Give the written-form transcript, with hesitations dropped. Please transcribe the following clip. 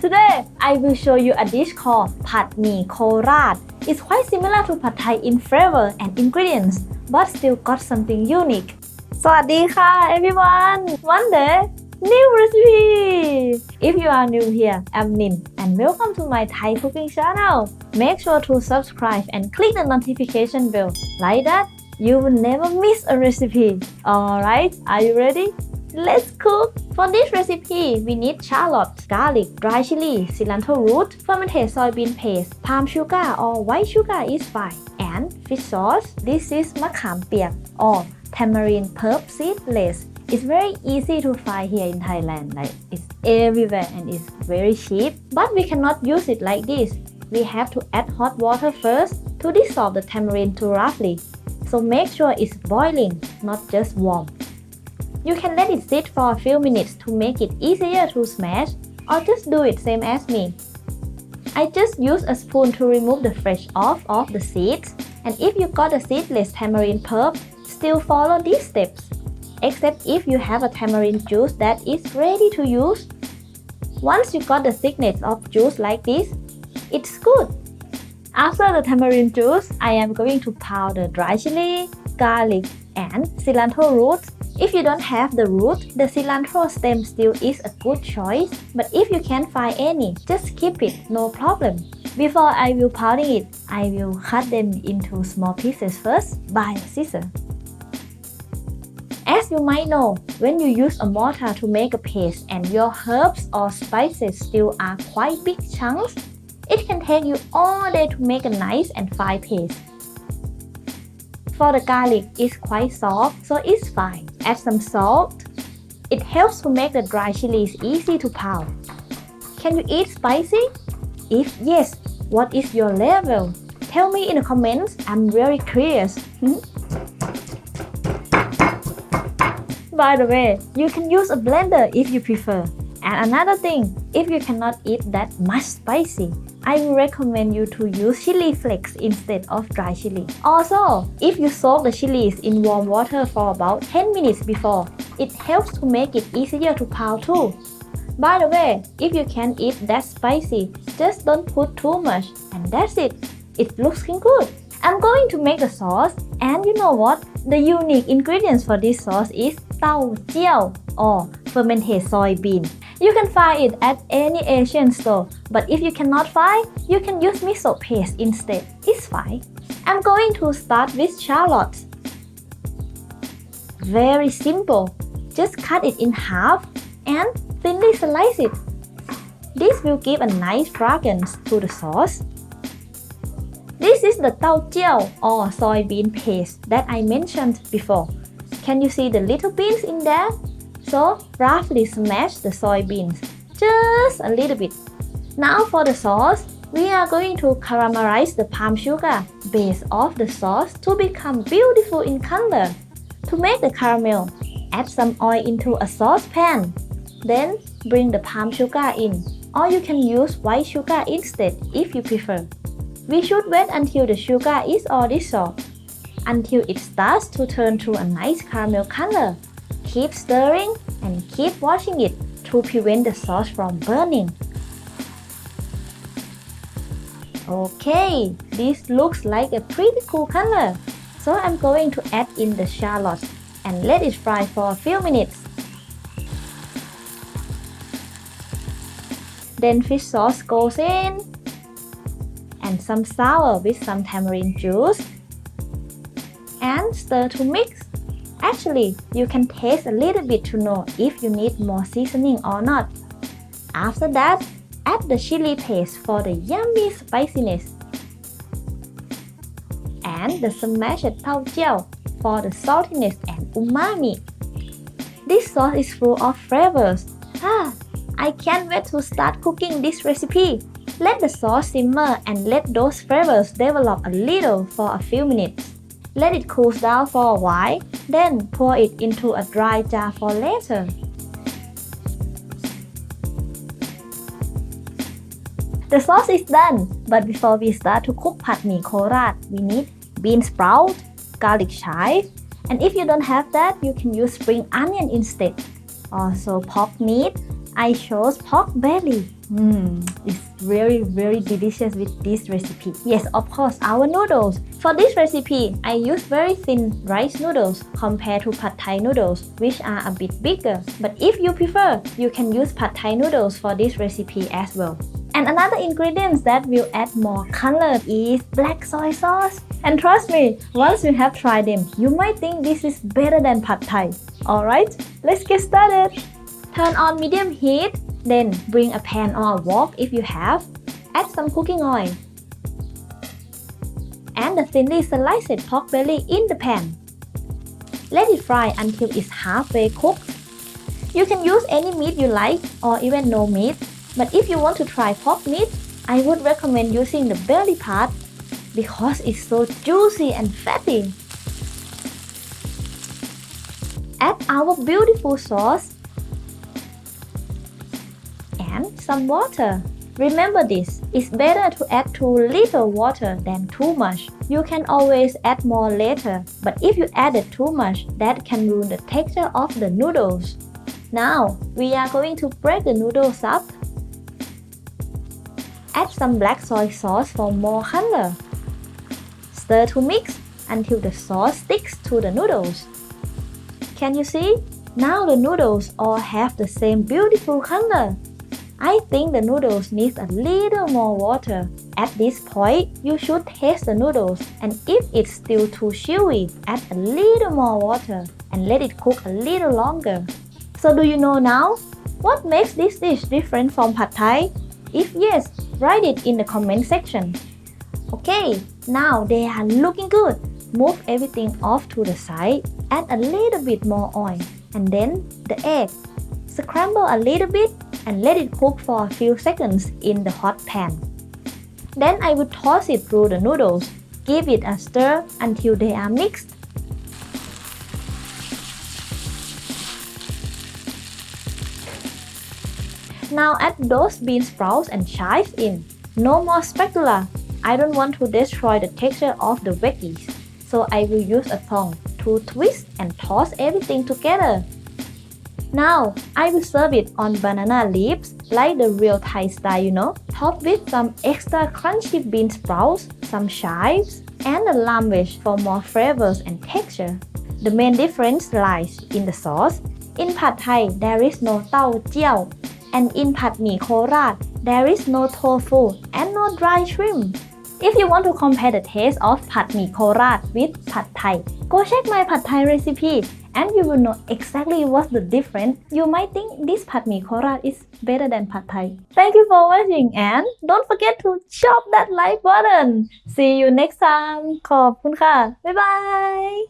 Today, I will show you a dish called Pad Mee Korat. It's quite similar to Pad Thai in flavor and ingredients, but still got something unique. สวัสดีค่ะ everyone! One day, new recipe! If you are new here, I'm Nin and welcome to my Thai cooking channel. Make sure to subscribe and click the notification bell. Like that, you will never miss a recipe. Alright, are you ready? Let's cook! For this recipe, we need shallot, garlic, dry chili, cilantro root, fermented soybean paste, palm sugar or white sugar is fine, and fish sauce. This is mะขามเปียก or tamarind pulp seedless. It's very easy to find here in Thailand. Like it's everywhere and it's very cheap. But we cannot use it like this. We have to add hot water first to dissolve the tamarind too roughly. So make sure it's boiling, not just warm. You can let it sit for a few minutes to make it easier to smash, or just do it same as me. I just use a spoon to remove the flesh off of the seeds, and if you got a seedless tamarind pulp, still follow these steps. Except if you have a tamarind juice that is ready to use. Once you got the thickness of juice like this, it's good. After the tamarind juice, I am going to pound the dry chili, garlic, and cilantro roots. If you don't have the root, the cilantro stem still is a good choice. But if you can't find any, just keep it, no problem. Before I will pounding it, I will cut them into small pieces first by a scissor. As you might know, when you use a mortar to make a paste and your herbs or spices still are quite big chunks, it can take you all day to make a nice and fine paste. For the garlic, it's quite soft, so it's fine. Add some salt. It helps to make the dry chilies easy to pound. Can you eat spicy? If yes, what is your level? Tell me in the comments, I'm very curious. By the way, you can use a blender if you prefer. And another thing, if you cannot eat that much spicy, I will recommend you to use chili flakes instead of dry chili. Also, if you soak the chilies in warm water for about 10 minutes before, it helps to make it easier to pound too. By the way, if you can't eat that spicy, just don't put too much, and that's it. It looks good. I'm going to make the sauce, and you know what? The unique ingredients for this sauce is tau jiao or fermented soybean. You can find it at any Asian store, but if you cannot find, you can use miso paste instead. It's fine. I'm going to start with shallots. Very simple. Just cut it in half and thinly slice it. This will give a nice fragrance to the sauce. This is the tau jiao or soybean paste that I mentioned before. Can you see the little beans in there? So roughly smash the soybeans, just a little bit. Now for the sauce, we are going to caramelize the palm sugar base of the sauce to become beautiful in color. To make the caramel, add some oil into a saucepan. Then bring the palm sugar in, or you can use white sugar instead if you prefer. We should wait until the sugar is all dissolved, until it starts to turn to a nice caramel color. Keep stirring and keep watching it to prevent the sauce from burning. Okay, this looks like a pretty cool color. So I'm going to add in the shallots and let it fry for a few minutes. Then fish sauce goes in, and some sour with some tamarind juice, and stir to mix. Actually, you can taste a little bit to know if you need more seasoning or not. After that, add the chili paste for the yummy spiciness, and the smashed tau jiao for the saltiness and umami. This sauce is full of flavors. I can't wait to start cooking this recipe. Let the sauce simmer and let those flavors develop a little for a few minutes. Let it cool down for a while, then pour it into a dry jar for later. The sauce is done, but before we start to cook Pad Mee Korat, we need bean sprout, garlic chive, and if you don't have that, you can use spring onion instead. Also pork meat, I chose pork belly. It's very delicious with this recipe. Yes, of course, our noodles. For this recipe, I use very thin rice noodles compared to Pad Thai noodles, which are a bit bigger. But if you prefer, you can use Pad Thai noodles for this recipe as well. And another ingredient that will add more color is black soy sauce. And trust me, once you have tried them, you might think this is better than Pad Thai. Alright, let's get started. Turn on medium heat, then bring a pan or a wok if you have. Add some cooking oil. And the thinly sliced pork belly in the pan. Let it fry until it's halfway cooked. You can use any meat you like or even no meat. But if you want to try pork meat, I would recommend using the belly part because it's so juicy and fatty. Add our beautiful sauce and some water. Remember this, it's better to add too little water than too much. You can always add more later, but if you added too much, that can ruin the texture of the noodles. Now, we are going to break the noodles up. Add some black soy sauce for more color. Stir to mix until the sauce sticks to the noodles. Can you see? Now the noodles all have the same beautiful color. I think the noodles need a little more water. At this point, you should taste the noodles, and if it's still too chewy, add a little more water and let it cook a little longer. So do you know now? What makes this dish different from Pad Thai? If yes, write it in the comment section. Okay, now they are looking good. Move everything off to the side. Add a little bit more oil and then the egg. Scramble a little bit and let it cook for a few seconds in the hot pan. Then I will toss it through the noodles. Give it a stir until they are mixed. Now add those bean sprouts and chives in. No more spatula. I don't want to destroy the texture of the veggies, so I will use a thong to twist and toss everything together. Now, I will serve it on banana leaves like the real Thai style, topped with some extra crunchy bean sprouts, some chives, and a lamb wedge for more flavors and texture. The main difference lies in the sauce. In Pad Thai, there is no tau jiao, and in Pad Mee Korat, there is no tofu and no dry shrimp. If you want to compare the taste of Pad Mee Korat with Pad Thai, go check my Pad Thai recipe and you will know exactly what's the difference. You might think this Pad Mee Korat is better than Pad Thai. Thank you for watching and don't forget to chop that like button. See you next time. ขอบคุณค่ะ บ๊ายบาย